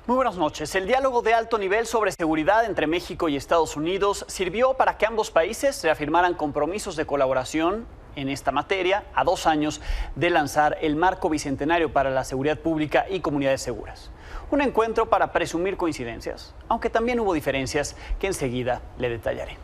Muy buenas noches. El diálogo de alto nivel sobre seguridad entre México y Estados Unidos sirvió para que ambos países reafirmaran compromisos de colaboración en esta materia a 2 años de lanzar el Marco Bicentenario para la Seguridad Pública y Comunidades Seguras. Un encuentro para presumir coincidencias, aunque también hubo diferencias que enseguida le detallaré.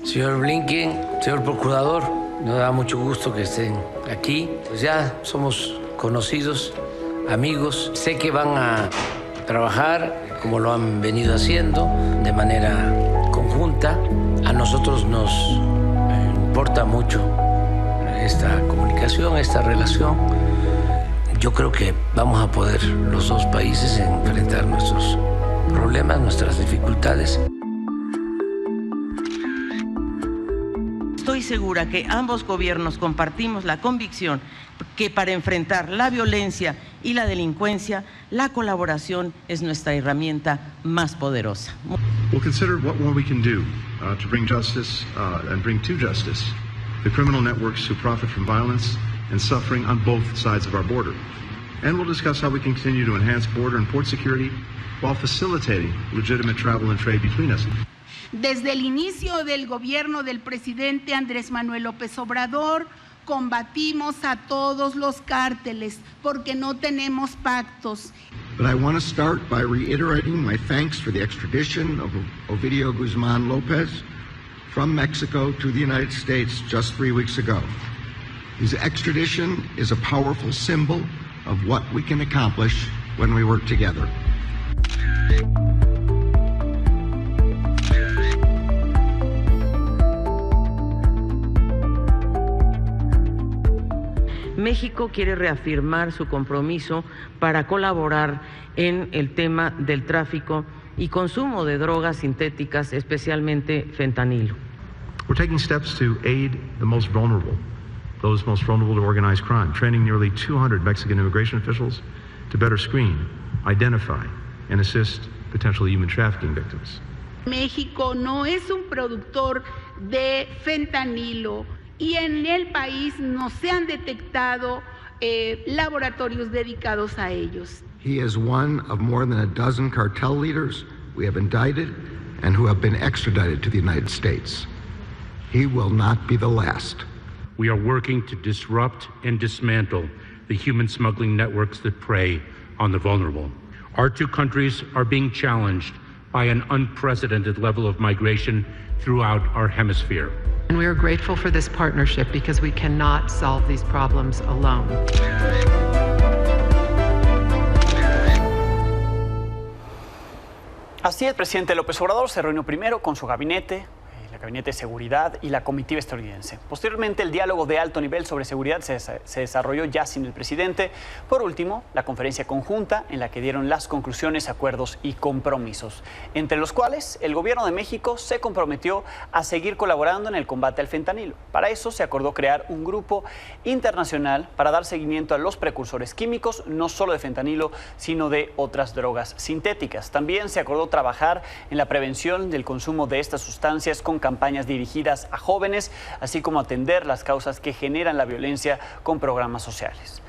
Señor Blinken, señor Procurador, nos da mucho gusto que estén aquí. Pues ya somos conocidos, amigos. Sé que van a trabajar como lo han venido haciendo, de manera conjunta. A nosotros nos importa mucho esta comunicación, esta relación. Yo creo que vamos a poder los dos países enfrentar nuestros problemas, nuestras dificultades. Estoy segura que ambos gobiernos compartimos la convicción que para enfrentar la violencia y la delincuencia, la colaboración es nuestra herramienta más poderosa. We'll consider what more we can do to bring justice and bring to justice the criminal networks who profit from violence and suffering on both sides of our border. And we'll discuss how we can continue to enhance border and port security while facilitating legitimate travel and trade between us. Desde el inicio del gobierno del presidente Andrés Manuel López Obrador, combatimos a todos los cárteles porque no tenemos pactos. But I want to start by reiterating my thanks for the extradition of Ovidio Guzmán López from Mexico to the United States just 3 weeks ago. His extradition is a powerful symbol of what we can accomplish when we work together. México quiere reafirmar su compromiso para colaborar en el tema del tráfico y consumo de drogas sintéticas, especialmente fentanilo. We're taking steps to aid the most vulnerable, those most vulnerable to organized crime, training nearly 200 Mexican immigration officials to better screen, identify, and assist potential human trafficking victims. México no es un productor de fentanilo y en el país no se han detectado laboratorios dedicados a ellos. He is one of more than a dozen cartel leaders we have indicted and who have been extradited to the United States. He will not be the last. We are working to disrupt and dismantle the human smuggling networks that prey on the vulnerable. Our two countries are being challenged by an unprecedented level of migration throughout our hemisphere. And we are grateful for this partnership because we cannot solve these problems alone. Así, el presidente López Obrador se reunió primero con su gabinete, el Gabinete de Seguridad y la comitiva estadounidense. Posteriormente, el diálogo de alto nivel sobre seguridad se desarrolló ya sin el presidente. Por último, la conferencia conjunta en la que dieron las conclusiones, acuerdos y compromisos, entre los cuales el gobierno de México se comprometió a seguir colaborando en el combate al fentanilo. Para eso se acordó crear un grupo internacional para dar seguimiento a los precursores químicos, no solo de fentanilo, sino de otras drogas sintéticas. También se acordó trabajar en la prevención del consumo de estas sustancias con campañas dirigidas a jóvenes, así como atender las causas que generan la violencia con programas sociales.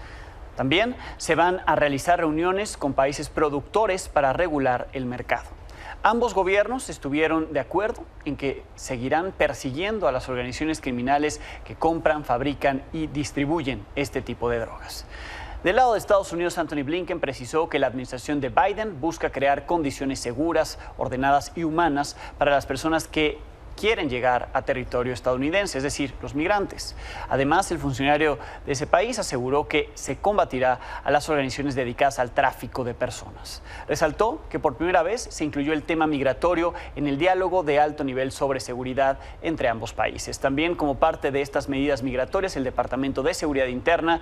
También se van a realizar reuniones con países productores para regular el mercado. Ambos gobiernos estuvieron de acuerdo en que seguirán persiguiendo a las organizaciones criminales que compran, fabrican y distribuyen este tipo de drogas. Del lado de Estados Unidos, Antony Blinken precisó que la administración de Biden busca crear condiciones seguras, ordenadas y humanas para las personas que quieren llegar a territorio estadounidense, es decir, los migrantes. Además, el funcionario de ese país aseguró que se combatirá a las organizaciones dedicadas al tráfico de personas. Resaltó que por primera vez se incluyó el tema migratorio en el diálogo de alto nivel sobre seguridad entre ambos países. También, como parte de estas medidas migratorias, el Departamento de Seguridad Interna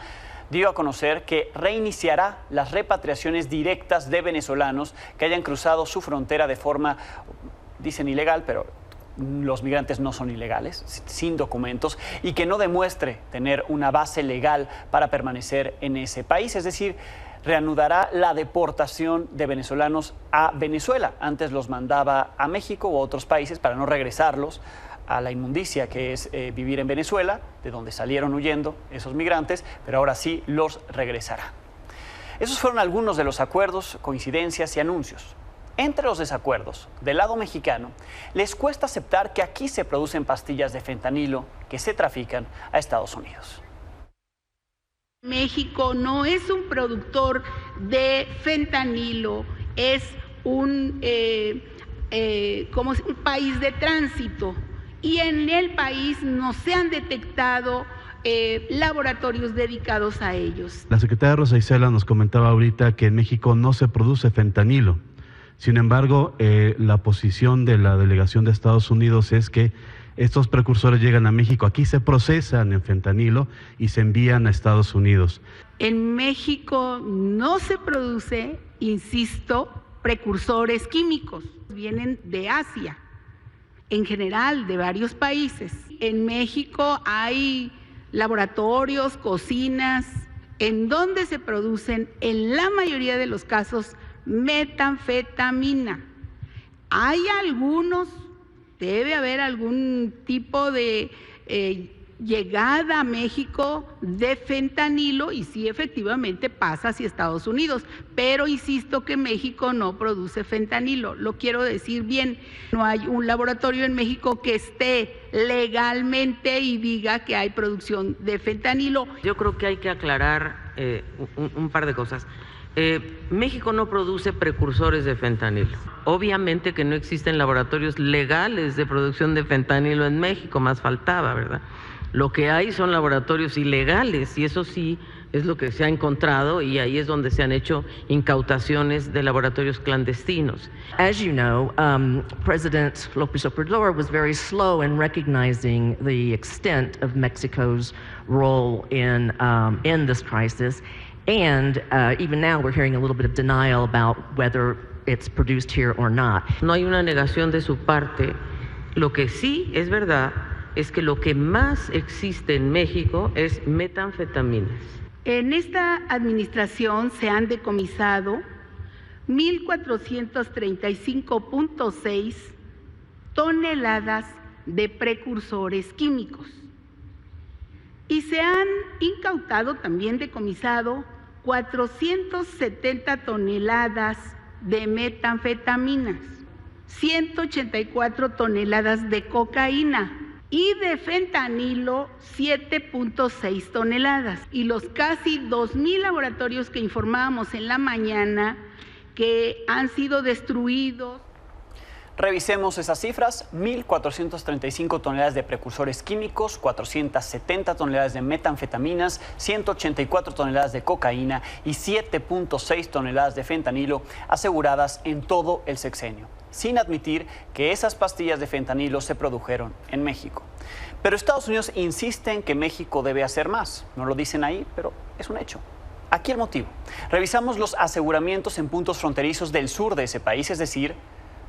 dio a conocer que reiniciará las repatriaciones directas de venezolanos que hayan cruzado su frontera de forma, dicen, ilegal, pero los migrantes no son ilegales, sin documentos, y que no demuestre tener una base legal para permanecer en ese país. Es decir, reanudará la deportación de venezolanos a Venezuela. Antes los mandaba a México u otros países para no regresarlos a la inmundicia que es vivir en Venezuela, de donde salieron huyendo esos migrantes, pero ahora sí los regresará. Esos fueron algunos de los acuerdos, coincidencias y anuncios. Entre los desacuerdos, del lado mexicano, les cuesta aceptar que aquí se producen pastillas de fentanilo que se trafican a Estados Unidos. México no es un productor de fentanilo, es un país de tránsito, y en el país no se han detectado laboratorios dedicados a ellos. La secretaria Rosa Isela nos comentaba ahorita que en México no se produce fentanilo. Sin embargo, la posición de la delegación de Estados Unidos es que estos precursores llegan a México, aquí se procesan en fentanilo y se envían a Estados Unidos. En México no se produce, insisto, precursores químicos, vienen de Asia, en general de varios países. En México hay laboratorios, cocinas, en donde se producen, en la mayoría de los casos, metanfetamina. Hay algunos, debe haber algún tipo de llegada a México de fentanilo, y sí, efectivamente pasa hacia Estados Unidos, pero insisto que México no produce fentanilo. Lo quiero decir bien, no hay un laboratorio en México que esté legalmente y diga que hay producción de fentanilo. Yo creo que hay que aclarar un par de cosas. México no produce precursores de fentanilo. Obviamente que no existen laboratorios legales de producción de fentanilo en México, más faltaba, ¿verdad? Lo que hay son laboratorios ilegales, y eso sí es lo que se ha encontrado, y ahí es donde se han hecho incautaciones de laboratorios clandestinos. As you know, President López Obrador was very slow in recognizing the extent of Mexico's role in this crisis. And even now we're hearing a little bit of denial about whether it's produced here or not. No hay una negación de su parte. Lo que sí es verdad es que lo que más existe en México es metanfetaminas. En esta administración se han decomisado 1.435.6 toneladas de precursores químicos. Y se han incautado, también decomisado, 470 toneladas de metanfetaminas, 184 toneladas de cocaína y de fentanilo 7.6 toneladas. Y los casi 2.000 laboratorios que informábamos en la mañana que han sido destruidos. Revisemos esas cifras: 1.435 toneladas de precursores químicos, 470 toneladas de metanfetaminas, 184 toneladas de cocaína y 7.6 toneladas de fentanilo aseguradas en todo el sexenio, sin admitir que esas pastillas de fentanilo se produjeron en México. Pero Estados Unidos insiste en que México debe hacer más. No lo dicen ahí, pero es un hecho. Aquí el motivo. Revisamos los aseguramientos en puntos fronterizos del sur de ese país, es decir,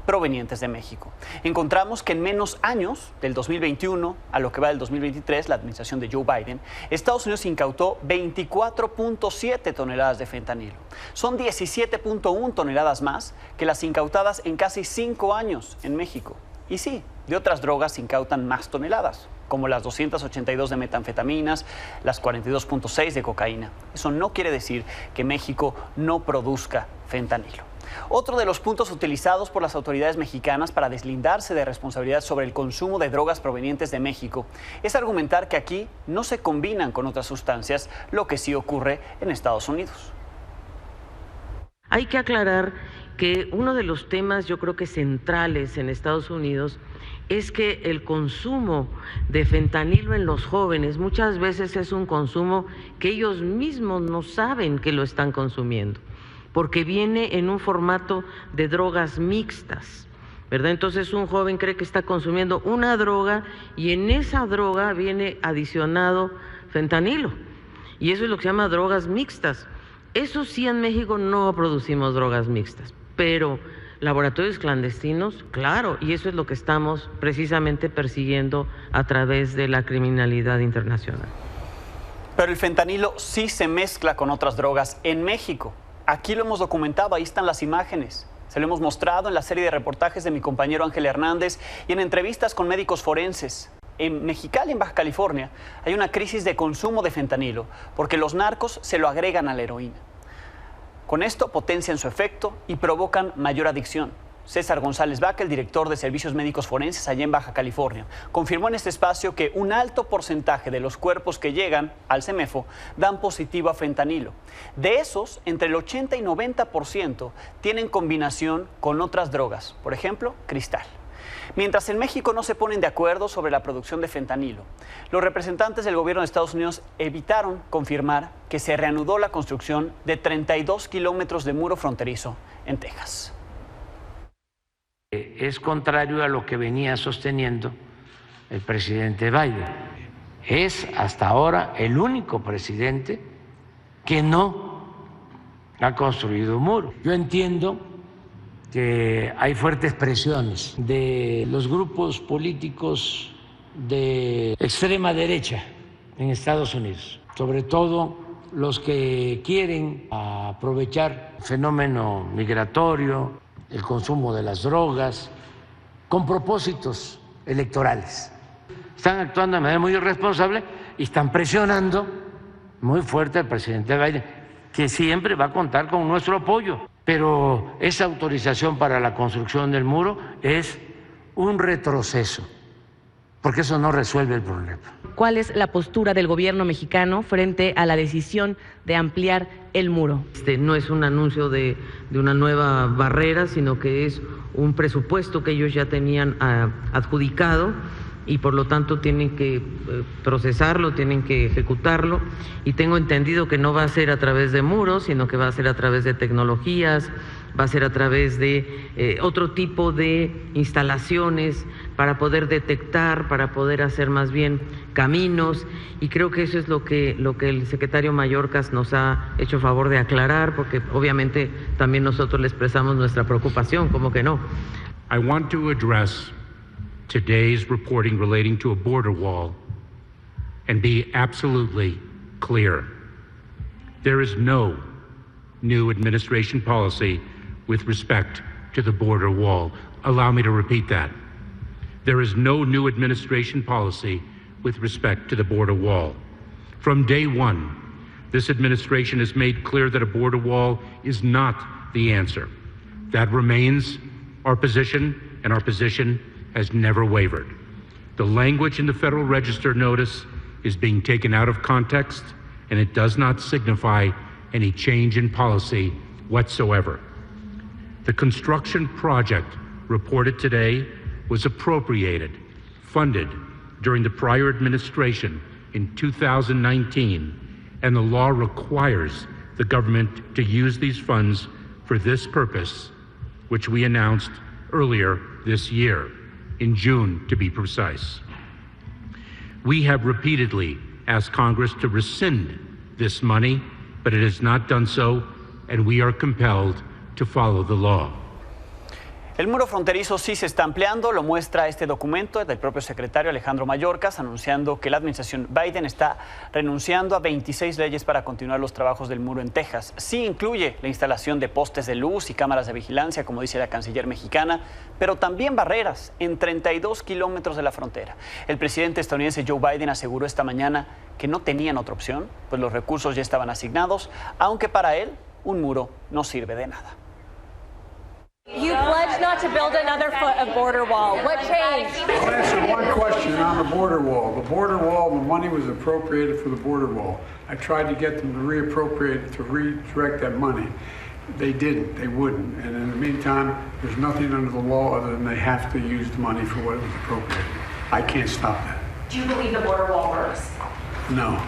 provenientes de México. Encontramos que en menos años, del 2021 a lo que va del 2023, la administración de Joe Biden, Estados Unidos incautó 24.7 toneladas de fentanilo. Son 17.1 toneladas más que las incautadas en casi 5 años en México. Y sí, de otras drogas se incautan más toneladas, como las 282 de metanfetaminas, las 42.6 de cocaína. Eso no quiere decir que México no produzca fentanilo. Otro de los puntos utilizados por las autoridades mexicanas para deslindarse de responsabilidad sobre el consumo de drogas provenientes de México es argumentar que aquí no se combinan con otras sustancias, lo que sí ocurre en Estados Unidos. Hay que aclarar que uno de los temas, yo creo que centrales en Estados Unidos, es que el consumo de fentanilo en los jóvenes muchas veces es un consumo que ellos mismos no saben que lo están consumiendo, porque viene en un formato de drogas mixtas, ¿verdad? Entonces un joven cree que está consumiendo una droga y en esa droga viene adicionado fentanilo, y eso es lo que se llama drogas mixtas. Eso sí, en México no producimos drogas mixtas, pero laboratorios clandestinos, claro, y eso es lo que estamos precisamente persiguiendo a través de la criminalidad internacional. Pero el fentanilo sí se mezcla con otras drogas en México. Aquí lo hemos documentado, ahí están las imágenes. Se lo hemos mostrado en la serie de reportajes de mi compañero Ángel Hernández y en entrevistas con médicos forenses. En Mexicali, en Baja California, hay una crisis de consumo de fentanilo porque los narcos se lo agregan a la heroína. Con esto potencian su efecto y provocan mayor adicción. César González Vaca, el director de Servicios Médicos Forenses allá en Baja California, confirmó en este espacio que un alto porcentaje de los cuerpos que llegan al CEMEFO dan positivo a fentanilo. De esos, entre el 80 y 90% tienen combinación con otras drogas, por ejemplo, cristal. Mientras en México no se ponen de acuerdo sobre la producción de fentanilo, los representantes del gobierno de Estados Unidos evitaron confirmar que se reanudó la construcción de 32 kilómetros de muro fronterizo en Texas. Es contrario a lo que venía sosteniendo el presidente Biden. Es hasta ahora el único presidente que no ha construido un muro. Yo entiendo que hay fuertes presiones de los grupos políticos de extrema derecha en Estados Unidos, sobre todo los que quieren aprovechar el fenómeno migratorio, el consumo de las drogas, con propósitos electorales. Están actuando de manera muy irresponsable y están presionando muy fuerte al presidente Biden, que siempre va a contar con nuestro apoyo. Pero esa autorización para la construcción del muro es un retroceso, porque eso no resuelve el problema. ¿Cuál es la postura del gobierno mexicano frente a la decisión de ampliar el muro? No es un anuncio de una nueva barrera, sino que es un presupuesto que ellos ya tenían adjudicado y por lo tanto tienen que procesarlo, tienen que ejecutarlo, y tengo entendido que no va a ser a través de muros, sino que va a ser a través de tecnologías, va a ser a través de otro tipo de instalaciones para poder detectar, para poder hacer más bien caminos, y creo que eso es lo que el secretario Mayorkas nos ha hecho favor de aclarar, porque obviamente también nosotros le expresamos nuestra preocupación, ¿cómo que no? I want to address today's reporting relating to a border wall and be absolutely clear. There is no new administration policy with respect to the border wall. Allow me to repeat that. There is no new administration policy with respect to the border wall. From day one, this administration has made clear that a border wall is not the answer. That remains our position, and our position has never wavered. The language in the Federal Register notice is being taken out of context, and it does not signify any change in policy whatsoever. The construction project reported today was appropriated, funded during the prior administration in 2019, and the law requires the government to use these funds for this purpose, which we announced earlier this year, in June to be precise. We have repeatedly asked Congress to rescind this money, but it has not done so, and we are compelled to follow the law. El muro fronterizo sí se está ampliando, lo muestra este documento del propio secretario Alejandro Mayorkas, anunciando que la administración Biden está renunciando a 26 leyes para continuar los trabajos del muro en Texas. Sí incluye la instalación de postes de luz y cámaras de vigilancia, como dice la canciller mexicana, pero también barreras en 32 kilómetros de la frontera. El presidente estadounidense Joe Biden aseguró esta mañana que no tenían otra opción, pues los recursos ya estaban asignados, aunque para él un muro no sirve de nada. You pledged not to build another foot of border wall. What changed? I'll answer one question on the border wall. The border wall, the money was appropriated for the border wall. I tried to get them to reappropriate, to redirect that money. They didn't. They wouldn't. And in the meantime, there's nothing under the law other than they have to use the money for what it was appropriated. I can't stop that. Do you believe the border wall works? No.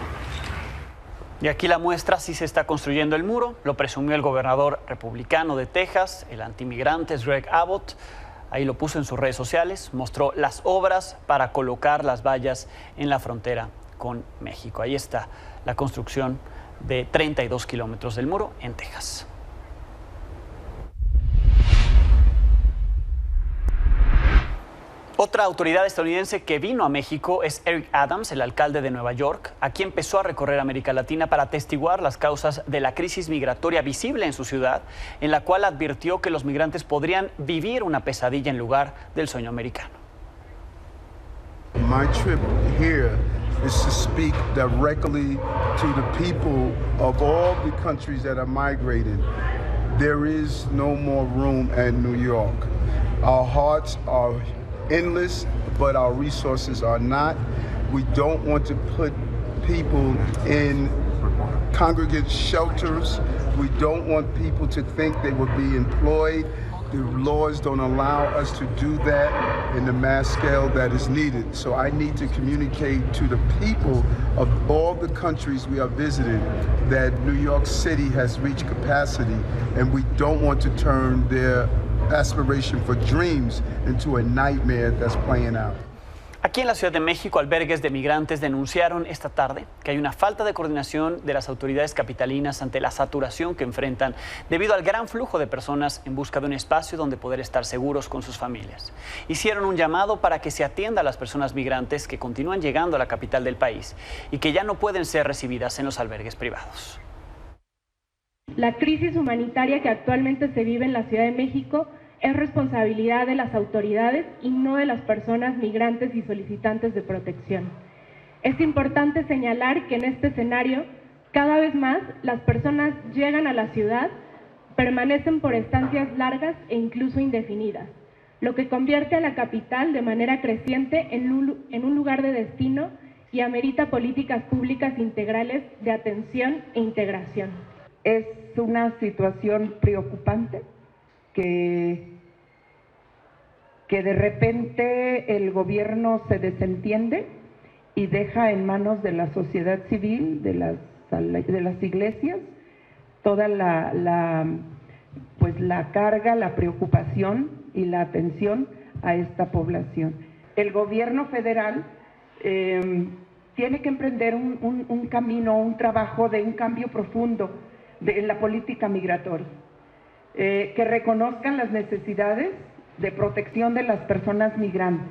Y aquí la muestra, sí se está construyendo el muro, lo presumió el gobernador republicano de Texas, el antimigrante Greg Abbott. Ahí lo puso en sus redes sociales, mostró las obras para colocar las vallas en la frontera con México. Ahí está la construcción de 32 kilómetros del muro en Texas. Otra autoridad estadounidense que vino a México es Eric Adams, el alcalde de Nueva York. Aquí empezó a recorrer América Latina para atestiguar las causas de la crisis migratoria visible en su ciudad, en la cual advirtió que los migrantes podrían vivir una pesadilla en lugar del sueño americano. My trip here is to speak directly to the people of all the countries that are migrating. There is no more room at New York. Our hearts are endless, but our resources are not. We don't want to put people in congregate shelters. We don't want people to think they will be employed. The laws don't allow us to do that in the mass scale that is needed. So I need to communicate to the people of all the countries we are visiting that New York City has reached capacity, and we don't want to turn their aspiration for dreams into a nightmare that's playing out. Aquí en la Ciudad de México, albergues de migrantes denunciaron esta tarde que hay una falta de coordinación de las autoridades capitalinas ante la saturación que enfrentan debido al gran flujo de personas en busca de un espacio donde poder estar seguros con sus familias. Hicieron un llamado para que se atienda a las personas migrantes que continúan llegando a la capital del país y que ya no pueden ser recibidas en los albergues privados. La crisis humanitaria que actualmente se vive en la Ciudad de México es responsabilidad de las autoridades y no de las personas migrantes y solicitantes de protección. Es importante señalar que en este escenario, cada vez más las personas llegan a la ciudad, permanecen por estancias largas e incluso indefinidas, lo que convierte a la capital de manera creciente en un lugar de destino y amerita políticas públicas integrales de atención e integración. Es una situación preocupante que de repente el gobierno se desentiende y deja en manos de la sociedad civil, de las iglesias, toda la carga, la preocupación y la atención a esta población. El gobierno federal tiene que emprender un camino, un trabajo de un cambio profundo en la política migratoria. Que reconozcan las necesidades de protección de las personas migrantes,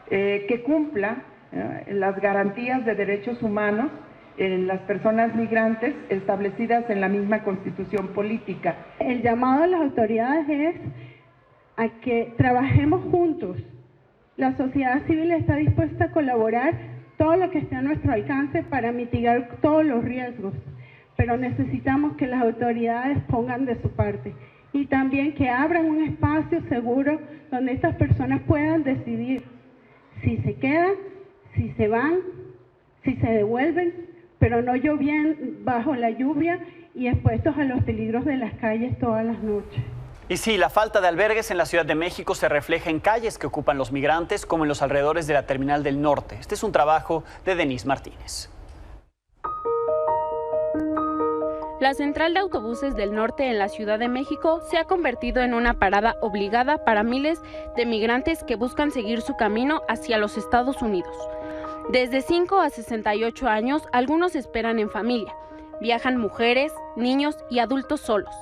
que cumpla las garantías de derechos humanos en las personas migrantes establecidas en la misma Constitución política. El llamado a las autoridades es a que trabajemos juntos. La sociedad civil está dispuesta a colaborar todo lo que esté a nuestro alcance para mitigar todos los riesgos, pero necesitamos que las autoridades pongan de su parte y también que abran un espacio seguro donde estas personas puedan decidir si se quedan, si se van, si se devuelven, pero no lloviendo bajo la lluvia y expuestos a los peligros de las calles todas las noches. Y sí, la falta de albergues en la Ciudad de México se refleja en calles que ocupan los migrantes, como en los alrededores de la Terminal del Norte. Este es un trabajo de Denise Martínez. La central de autobuses del norte en la Ciudad de México se ha convertido en una parada obligada para miles de migrantes que buscan seguir su camino hacia los Estados Unidos. Desde 5 a 68 años, algunos esperan en familia. Viajan mujeres, niños y adultos solos.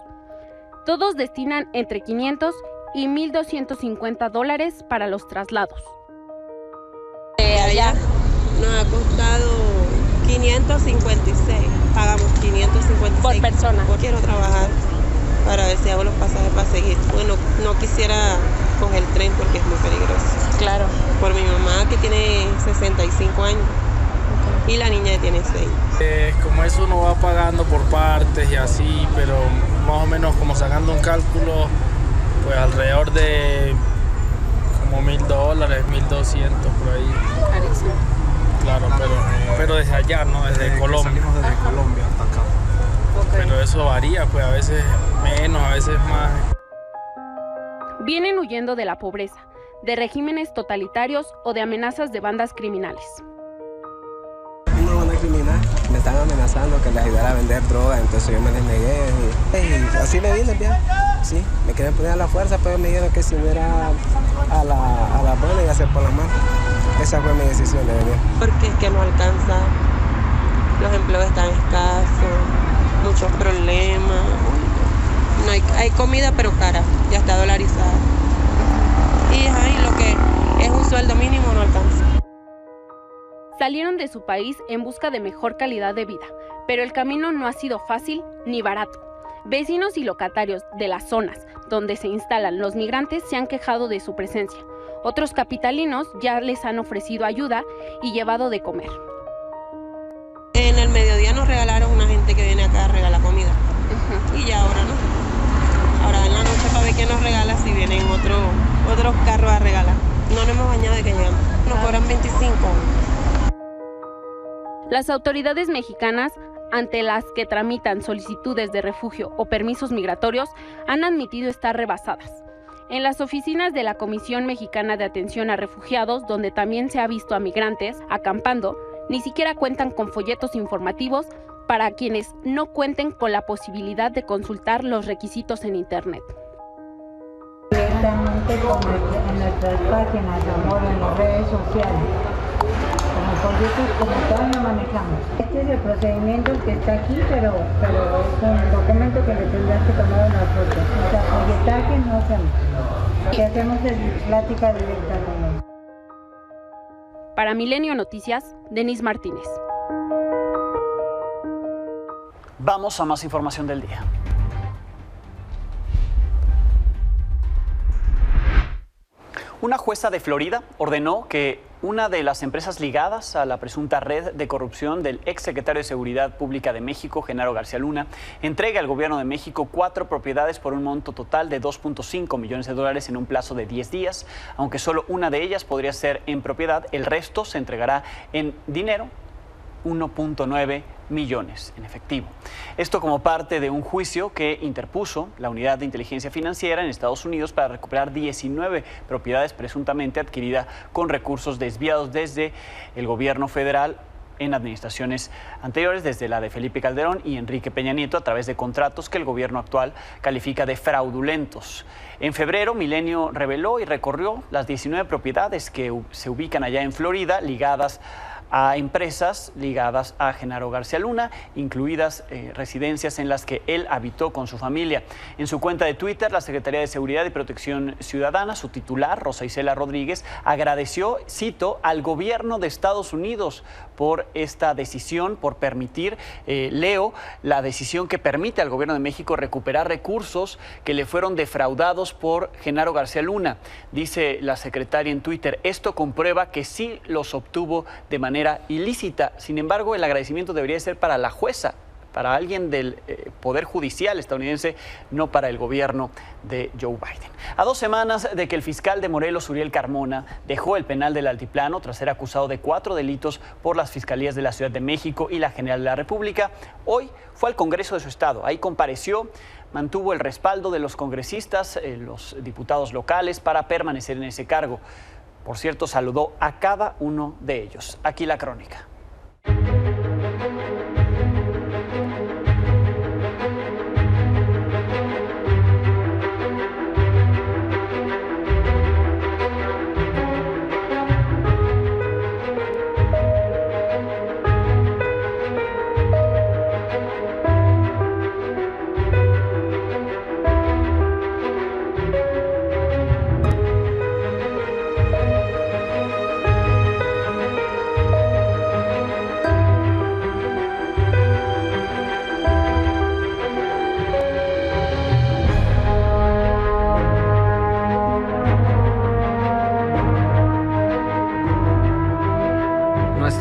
Todos destinan entre $500 y $1,250 para los traslados. Allá nos ha costado 556, pagamos 556 por persona. Quiero trabajar para ver si hago los pasajes para seguir. Bueno, no quisiera coger el tren porque es muy peligroso. Claro. Por mi mamá que tiene 65 años y la niña que tiene 6. Como eso uno va pagando por partes y así, pero más o menos como sacando un cálculo, pues alrededor de como $1,000, 1,200 por ahí. Carísimo. Claro, pero desde allá, ¿no? Desde Colombia. Salimos desde Colombia hasta acá. Okay. Pero eso varía, pues a veces menos, a veces más. Vienen huyendo de la pobreza, de regímenes totalitarios o de amenazas de bandas criminales. Una banda criminal me están amenazando que les ayudara a vender droga, entonces yo me les negué y así me vine bien. Sí, me querían poner a la fuerza, pero me dijeron que si no era a la buena iba a ser por la mano. Esa fue mi decisión de venir. Porque es que no alcanza, los empleos están escasos, muchos problemas. No hay comida pero cara, ya está dolarizada. y lo que es un sueldo mínimo no alcanza. Salieron de su país en busca de mejor calidad de vida, pero el camino no ha sido fácil ni barato. Vecinos y locatarios de las zonas donde se instalan los migrantes se han quejado de su presencia. Otros capitalinos ya les han ofrecido ayuda y llevado de comer. En el mediodía nos regalaron una gente que viene acá a regalar comida. Y ya ahora no. Ahora en la noche para ver qué nos regala si vienen otros carros a regalar. No nos hemos bañado de que llegamos. Nos cobran 25. Las autoridades mexicanas, ante las que tramitan solicitudes de refugio o permisos migratorios, han admitido estar rebasadas. En las oficinas de la Comisión Mexicana de Atención a Refugiados, donde también se ha visto a migrantes acampando, ni siquiera cuentan con folletos informativos para quienes no cuenten con la posibilidad de consultar los requisitos en Internet. Directamente en nuestras páginas, amor, en las redes sociales. Como folletos, como todavía no manejamos. Este es el procedimiento que está aquí, pero es un documento que le tendrás que tomar una foto. O sea, folletaje no hacemos. Lo que hacemos es plática directa con él. Para Milenio Noticias, Denise Martínez. Vamos a más información del día. Una jueza de Florida ordenó que una de las empresas ligadas a la presunta red de corrupción del exsecretario de Seguridad Pública de México, Genaro García Luna, entregue al gobierno de México 4 propiedades por un monto total de $2.5 millones en un plazo de 10 días. Aunque solo una de ellas podría ser en propiedad, el resto se entregará en dinero, 1.9 millones en efectivo. Esto como parte de un juicio que interpuso la Unidad de Inteligencia Financiera en Estados Unidos para recuperar 19 propiedades presuntamente adquiridas con recursos desviados desde el gobierno federal en administraciones anteriores, desde la de Felipe Calderón y Enrique Peña Nieto, a través de contratos que el gobierno actual califica de fraudulentos. En febrero, Milenio reveló y recorrió las 19 propiedades que se ubican allá en Florida, ligadas a empresas ligadas a Genaro García Luna, incluidas residencias en las que él habitó con su familia. En su cuenta de Twitter, la Secretaría de Seguridad y Protección Ciudadana, su titular, Rosa Isela Rodríguez, agradeció, cito, al gobierno de Estados Unidos por esta decisión, por permitir, leo, la decisión que permite al gobierno de México recuperar recursos que le fueron defraudados por Genaro García Luna. Dice la secretaria en Twitter, esto comprueba que sí los obtuvo de manera ilícita. Sin embargo, el agradecimiento debería ser para la jueza, para alguien del Poder Judicial estadounidense, no para el gobierno de Joe Biden. A 2 semanas de que el fiscal de Morelos, Uriel Carmona, dejó el penal del Altiplano tras ser acusado de 4 delitos por las fiscalías de la Ciudad de México y la General de la República, hoy fue al Congreso de su estado. Ahí compareció, mantuvo el respaldo de los congresistas, los diputados locales, para permanecer en ese cargo. Por cierto, saludó a cada uno de ellos. Aquí la crónica.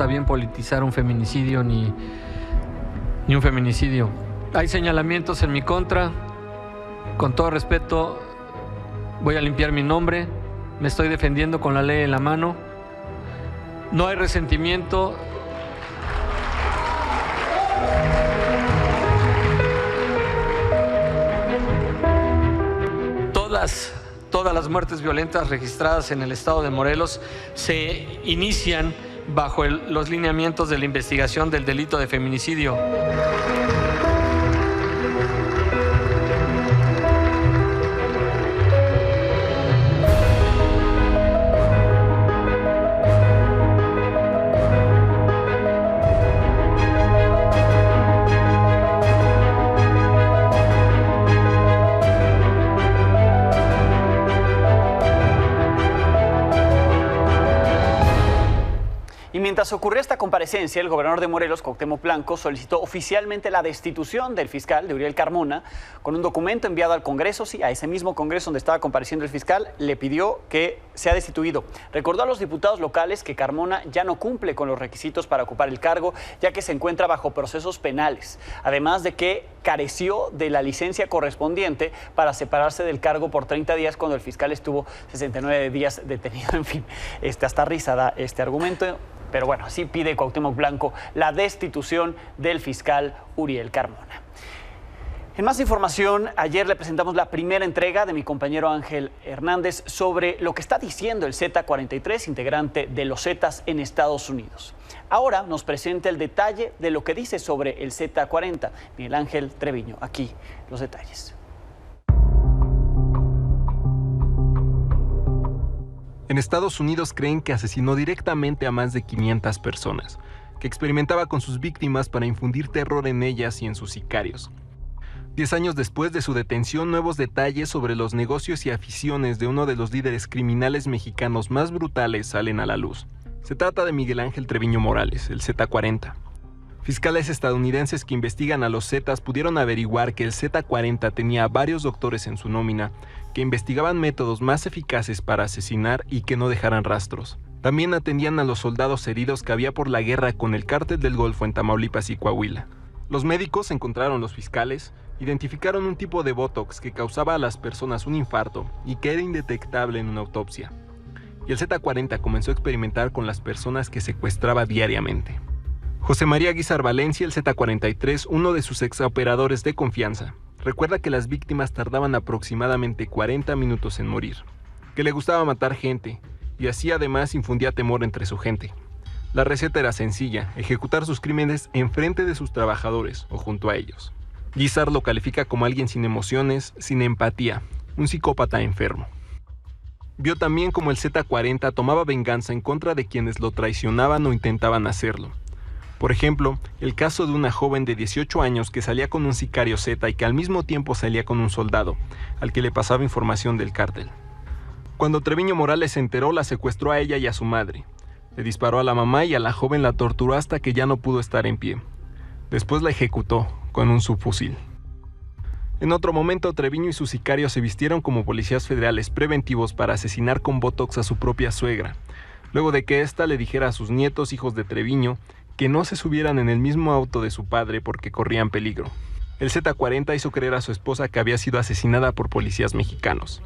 Bien politizar un feminicidio ni un feminicidio. Hay señalamientos en mi contra. Con todo respeto, voy a limpiar mi nombre. Me estoy defendiendo con la ley en la mano. No hay resentimiento. Todas las muertes violentas registradas en el estado de Morelos se inician bajo los lineamientos de la investigación del delito de feminicidio. Mientras ocurrió esta comparecencia, el gobernador de Morelos, Cuauhtémoc Blanco, solicitó oficialmente la destitución del fiscal, de Uriel Carmona, con un documento enviado al Congreso. Sí, a ese mismo Congreso donde estaba compareciendo el fiscal, le pidió que sea destituido. Recordó a los diputados locales que Carmona ya no cumple con los requisitos para ocupar el cargo, ya que se encuentra bajo procesos penales. Además de que careció de la licencia correspondiente para separarse del cargo por 30 días cuando el fiscal estuvo 69 días detenido. En fin, hasta risa da este argumento. Pero bueno, así pide Cuauhtémoc Blanco la destitución del fiscal Uriel Carmona. En más información, ayer le presentamos la primera entrega de mi compañero Ángel Hernández sobre lo que está diciendo el Z43, integrante de los Zetas en Estados Unidos. Ahora nos presenta el detalle de lo que dice sobre el Z40. Miguel Ángel Treviño, aquí los detalles. En Estados Unidos creen que asesinó directamente a más de 500 personas, que experimentaba con sus víctimas para infundir terror en ellas y en sus sicarios. 10 años después de su detención, nuevos detalles sobre los negocios y aficiones de uno de los líderes criminales mexicanos más brutales salen a la luz. Se trata de Miguel Ángel Treviño Morales, el Z40. Fiscales estadounidenses que investigan a los Zetas pudieron averiguar que el Z40 tenía varios doctores en su nómina que investigaban métodos más eficaces para asesinar y que no dejaran rastros. También atendían a los soldados heridos que había por la guerra con el Cártel del Golfo en Tamaulipas y Coahuila. Los médicos encontraron los fiscales, identificaron un tipo de Botox que causaba a las personas un infarto y que era indetectable en una autopsia. Y el Z40 comenzó a experimentar con las personas que secuestraba diariamente. José María Guizar Valencia, el Z43, uno de sus exoperadores de confianza, recuerda que las víctimas tardaban aproximadamente 40 minutos en morir, que le gustaba matar gente y así además infundía temor entre su gente. La receta era sencilla, ejecutar sus crímenes enfrente de sus trabajadores o junto a ellos. Guizar lo califica como alguien sin emociones, sin empatía, un psicópata enfermo. Vio también como el Z40 tomaba venganza en contra de quienes lo traicionaban o intentaban hacerlo. Por ejemplo, el caso de una joven de 18 años que salía con un sicario Z y que al mismo tiempo salía con un soldado, al que le pasaba información del cártel. Cuando Treviño Morales se enteró, la secuestró a ella y a su madre. Le disparó a la mamá y a la joven la torturó hasta que ya no pudo estar en pie. Después la ejecutó con un subfusil. En otro momento, Treviño y sus sicarios se vistieron como policías federales preventivos para asesinar con botox a su propia suegra, luego de que ésta le dijera a sus nietos, hijos de Treviño, que no se subieran en el mismo auto de su padre porque corrían peligro. El Z40 hizo creer a su esposa que había sido asesinada por policías mexicanos.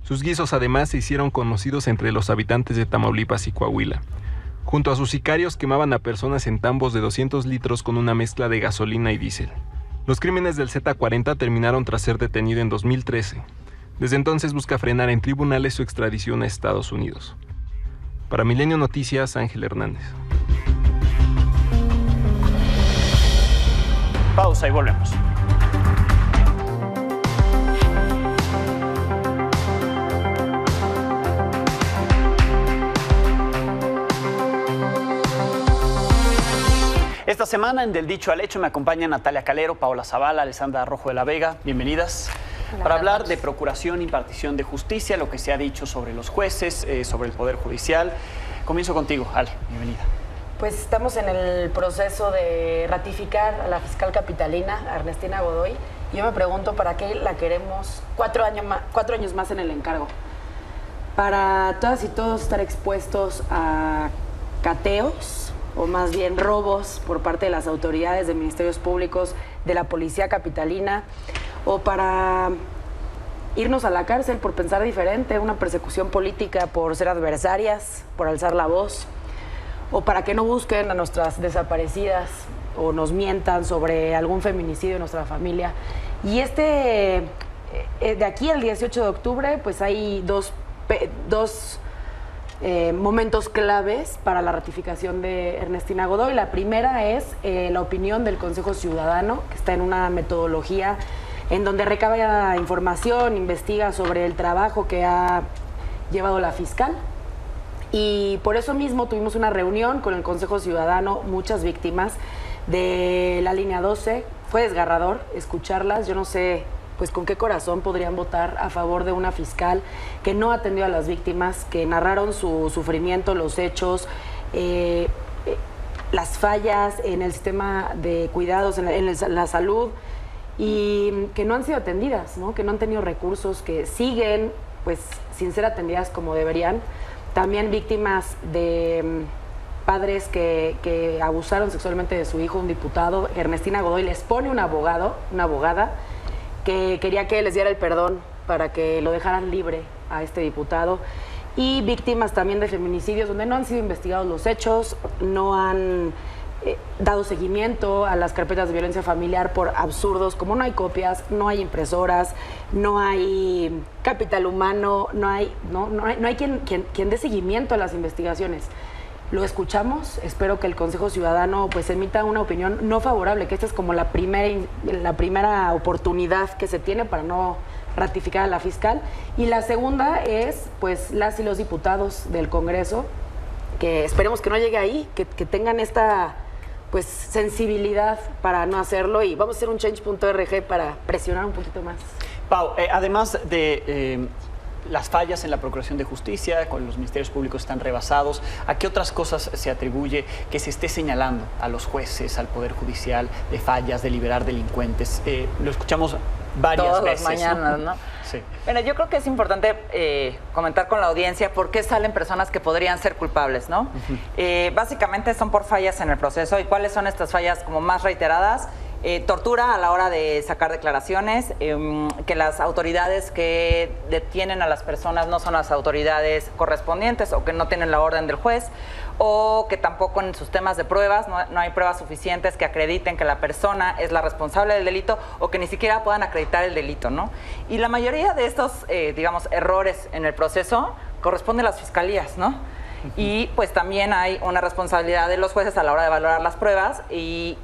Sus guisos además se hicieron conocidos entre los habitantes de Tamaulipas y Coahuila. Junto a sus sicarios quemaban a personas en tambos de 200 litros con una mezcla de gasolina y diésel. Los crímenes del Z40 terminaron tras ser detenido en 2013. Desde entonces busca frenar en tribunales su extradición a Estados Unidos. Para Milenio Noticias, Ángel Hernández. Pausa y volvemos. Esta semana en Del Dicho al Hecho me acompaña Natalia Calero, Paola Zavala, Alessandra Rojo de la Vega. Bienvenidas. Para hablar de procuración y impartición de justicia, lo que se ha dicho sobre los jueces, sobre el Poder Judicial. Comienzo contigo, Ale. Bienvenida. Pues estamos en el proceso de ratificar a la fiscal capitalina, Ernestina Godoy. Yo me pregunto para qué la queremos 4 años más en el encargo. Para todas y todos estar expuestos a cateos, o más bien robos por parte de las autoridades de ministerios públicos, de la policía capitalina, o para irnos a la cárcel por pensar diferente, una persecución política por ser adversarias, por alzar la voz, o para que no busquen a nuestras desaparecidas o nos mientan sobre algún feminicidio de nuestra familia. Y de aquí al 18 de octubre, pues hay dos momentos claves para la ratificación de Ernestina Godoy. La primera es la opinión del Consejo Ciudadano, que está en una metodología en donde recaba información, investiga sobre el trabajo que ha llevado la fiscal. Y por eso mismo tuvimos una reunión con el Consejo Ciudadano, muchas víctimas de la línea 12. Fue desgarrador escucharlas. Yo no sé pues con qué corazón podrían votar a favor de una fiscal que no atendió a las víctimas, que narraron su sufrimiento, los hechos, las fallas en el sistema de cuidados, en la salud, y que no han sido atendidas, ¿no? Que no han tenido recursos, que siguen pues sin ser atendidas como deberían. También víctimas de padres que abusaron sexualmente de su hijo, un diputado. Ernestina Godoy les pone una abogada que quería que les diera el perdón para que lo dejaran libre a este diputado. Y víctimas también de feminicidios donde no han sido investigados los hechos, no han dado seguimiento a las carpetas de violencia familiar por absurdos, como no hay copias, no hay impresoras, no hay capital humano, no hay quien dé seguimiento a las investigaciones. Lo escuchamos, espero que el Consejo Ciudadano pues emita una opinión no favorable, que esta es como la primera oportunidad que se tiene para no ratificar a la fiscal. Y la segunda es pues las y los diputados del Congreso, que esperemos que no llegue ahí, que tengan esta pues sensibilidad para no hacerlo, y vamos a hacer un change.org para presionar un poquito más. Pau, además de las fallas en la Procuración de Justicia, con los ministerios públicos están rebasados, ¿a qué otras cosas se atribuye que se esté señalando a los jueces, al Poder Judicial, de fallas, de liberar delincuentes? Lo escuchamos varias veces. Todas las mañanas, ¿no? Sí. Bueno, yo creo que es importante comentar con la audiencia por qué salen personas que podrían ser culpables, ¿no? Básicamente son por fallas en el proceso. ¿Y cuáles son estas fallas como más reiteradas? Tortura a la hora de sacar declaraciones, que las autoridades que detienen a las personas no son las autoridades correspondientes o que no tienen la orden del juez, o que tampoco en sus temas de pruebas no hay pruebas suficientes que acrediten que la persona es la responsable del delito, o que ni siquiera puedan acreditar el delito, ¿no? Y la mayoría de estos, digamos, errores en el proceso corresponden a las fiscalías, ¿no? Y pues también hay una responsabilidad de los jueces a la hora de valorar las pruebas. Y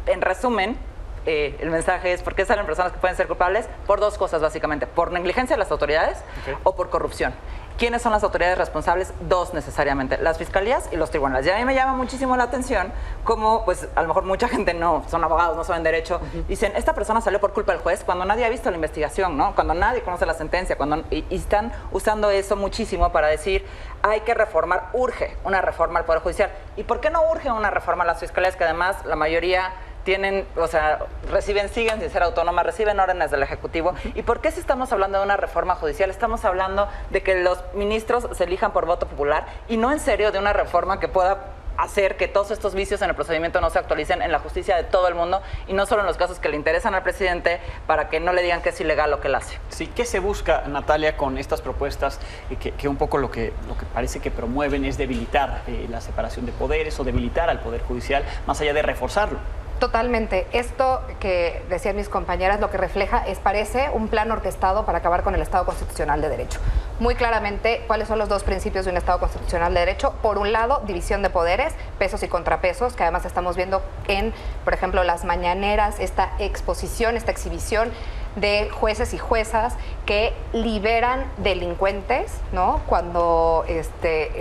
en resumen, el mensaje es: ¿por qué salen personas que pueden ser culpables? Por dos cosas, básicamente: por negligencia de las autoridades o por corrupción. ¿Quiénes son las autoridades responsables? Dos necesariamente: las fiscalías y los tribunales. Y a mí me llama muchísimo la atención cómo, pues, a lo mejor mucha gente no son abogados, no saben derecho, dicen, esta persona salió por culpa del juez, cuando nadie ha visto la investigación, ¿no? Cuando nadie conoce la sentencia, y están usando eso muchísimo para decir, hay que reformar, urge una reforma al Poder Judicial. ¿Y por qué no urge una reforma a las fiscalías, que además la mayoría tienen, o sea, siguen sin ser autónomas, reciben órdenes del Ejecutivo? ¿Y por qué si estamos hablando de una reforma judicial? Estamos hablando de que los ministros se elijan por voto popular, y no en serio de una reforma que pueda hacer que todos estos vicios en el procedimiento no se actualicen en la justicia de todo el mundo, y no solo en los casos que le interesan al presidente, para que no le digan que es ilegal lo que él hace. Sí, ¿qué se busca, Natalia, con estas propuestas que un poco lo que parece que promueven es debilitar la separación de poderes, o debilitar al Poder Judicial, más allá de reforzarlo? Totalmente. Esto que decían mis compañeras lo que refleja parece un plan orquestado para acabar con el Estado Constitucional de Derecho. Muy claramente, ¿cuáles son los dos principios de un Estado Constitucional de Derecho? Por un lado, división de poderes, pesos y contrapesos, que además estamos viendo en, por ejemplo, las mañaneras, esta exposición, esta exhibición de jueces y juezas que liberan delincuentes, ¿no? Cuando se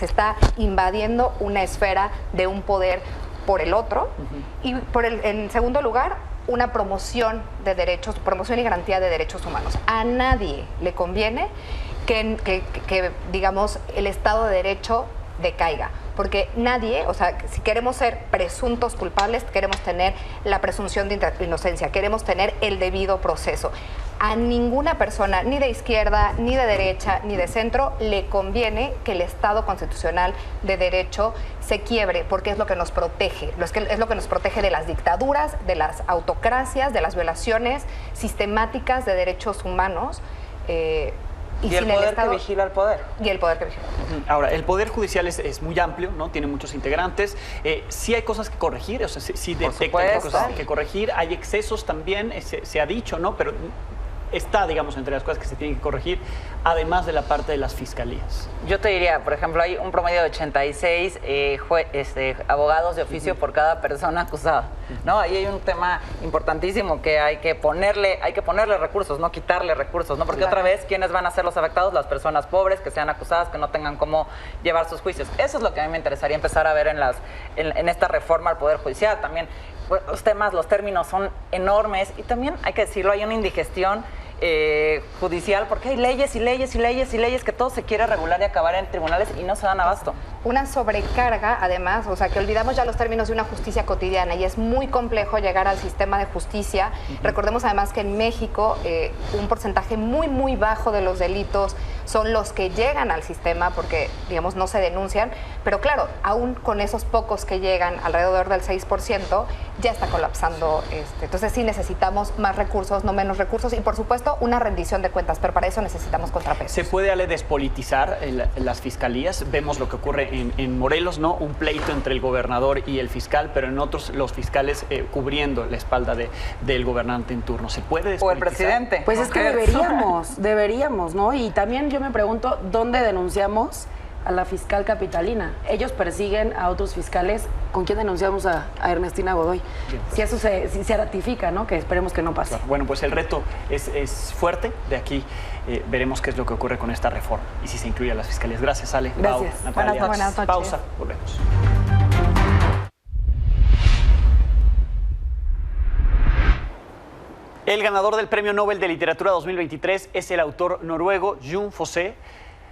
está invadiendo una esfera de un poder por el otro. Y en segundo lugar, una promoción de derechos, promoción y garantía de derechos humanos. A nadie le conviene que digamos, el Estado de Derecho decaiga, porque nadie, o sea, si queremos ser presuntos culpables, queremos tener la presunción de inocencia, queremos tener el debido proceso. A ninguna persona, ni de izquierda, ni de derecha, ni de centro, le conviene que el Estado constitucional de derecho se quiebre, porque es lo que nos protege, es lo que nos protege de las dictaduras, de las autocracias, de las violaciones sistemáticas de derechos humanos. Y el poder que vigila al poder. Y el poder que vigila. Ahora, el Poder Judicial es muy amplio, ¿no? Tiene muchos integrantes. Sí hay cosas que corregir, o sea, sí detectan cosas que corregir. Hay excesos también, se ha dicho, ¿no? Pero está, digamos, entre las cosas que se tienen que corregir, además de la parte de las fiscalías. Yo te diría, por ejemplo, hay un promedio de 86 abogados de oficio por cada persona acusada, ¿no? Ahí hay un tema importantísimo que hay que ponerle recursos, no quitarle recursos, ¿no? Porque otra vez, ¿quiénes van a ser los afectados? Las personas pobres que sean acusadas, que no tengan cómo llevar sus juicios. Eso es lo que a mí me interesaría empezar a ver en esta reforma al Poder Judicial. También los términos son enormes, y también, hay que decirlo, hay una indigestión judicial, porque hay leyes y leyes y leyes y leyes que todo se quiere regular y acabar en tribunales y no se dan abasto. una sobrecarga, además, o sea, que olvidamos ya los términos de una justicia cotidiana y es muy complejo llegar al sistema de justicia. Recordemos además que en México un porcentaje muy bajo de los delitos son los que llegan al sistema porque, digamos, no se denuncian, pero claro, aún con esos pocos que llegan, alrededor del 6%, ya está colapsando. Entonces sí necesitamos más recursos, no menos recursos y, por supuesto, una rendición de cuentas, pero para eso necesitamos contrapesos. ¿Se puede, Ale, despolitizar las fiscalías? Vemos lo que ocurre en Morelos, ¿no? Un pleito entre el gobernador y el fiscal, pero en otros los fiscales cubriendo la espalda del gobernante en turno. ¿Se puede despolitizar? O el presidente. Pues es que deberíamos, ¿no? Y también yo me pregunto, ¿dónde denunciamos a la fiscal capitalina? Ellos persiguen a otros fiscales. ¿Con quién denunciamos a Ernestina Godoy? Bien, pues. Si eso se ratifica, ¿no? Que esperemos que no pase. Claro. Bueno, pues el reto es fuerte. De aquí veremos qué es lo que ocurre con esta reforma y si se incluye a las fiscalías. Gracias, Ale. Gracias. Pau, Natalia. Buenas noches. Pausa. Volvemos. El ganador del Premio Nobel de Literatura 2023 es el autor noruego Jon Fosse.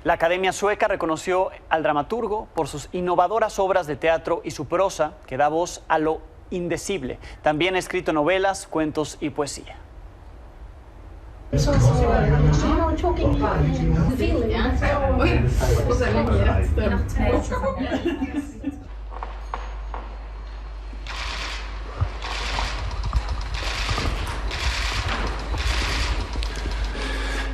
La Academia Sueca reconoció al dramaturgo por sus innovadoras obras de teatro y su prosa que da voz a lo indecible. También ha escrito novelas, cuentos y poesía.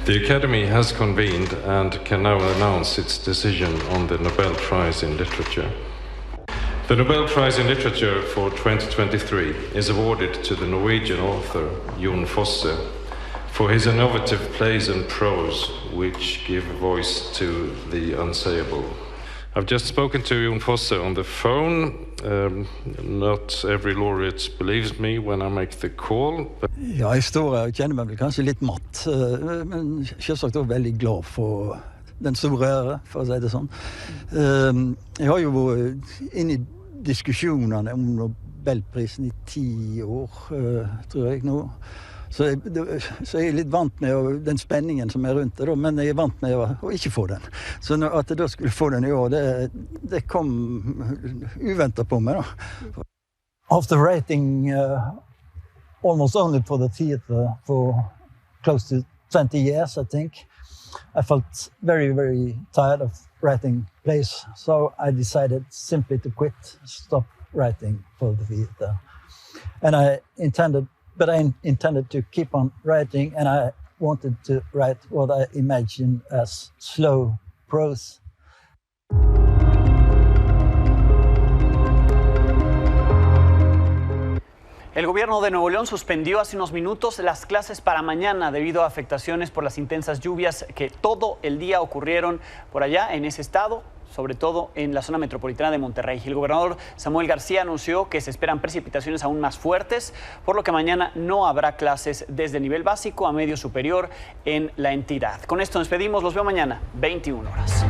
The Academy has convened and can now announce its decision on the Nobel Prize in Literature. The Nobel Prize in Literature for 2023 is awarded to the Norwegian author Jon Fosse for his innovative plays and prose which give voice to the unsayable. I've just spoken to Jon Fosse on the phone. Not every laureate believes me when I make the call. Ja, jeg står her og kjenner meg vel kanskje litt matt, men selvsagt også veldig glad for den store ære, for å si det sånn. Jeg har jo vært inne i diskusjonene om Nobelprisen i 10 år, tror jeg nå. Så jeg er litt vant med den spenningen som er rundt det, men jeg er vant med å ikke få den. Så at jeg da skulle få den i år, det kom uventet på meg da. After writing almost only for the theater for close to 20 years, I think, I felt very, very tired of writing plays. So I decided simply to quit, stop writing for the theater. And I intended to keep on writing, and I wanted to write what I imagine as slow prose. El gobierno de Nuevo León suspendió hace unos minutos las clases para mañana debido a afectaciones por las intensas lluvias que todo el día ocurrieron por allá en ese estado, sobre todo en la zona metropolitana de Monterrey. El gobernador Samuel García anunció que se esperan precipitaciones aún más fuertes, por lo que mañana no habrá clases desde nivel básico a medio superior en la entidad. Con esto nos despedimos, los veo mañana, 21 horas.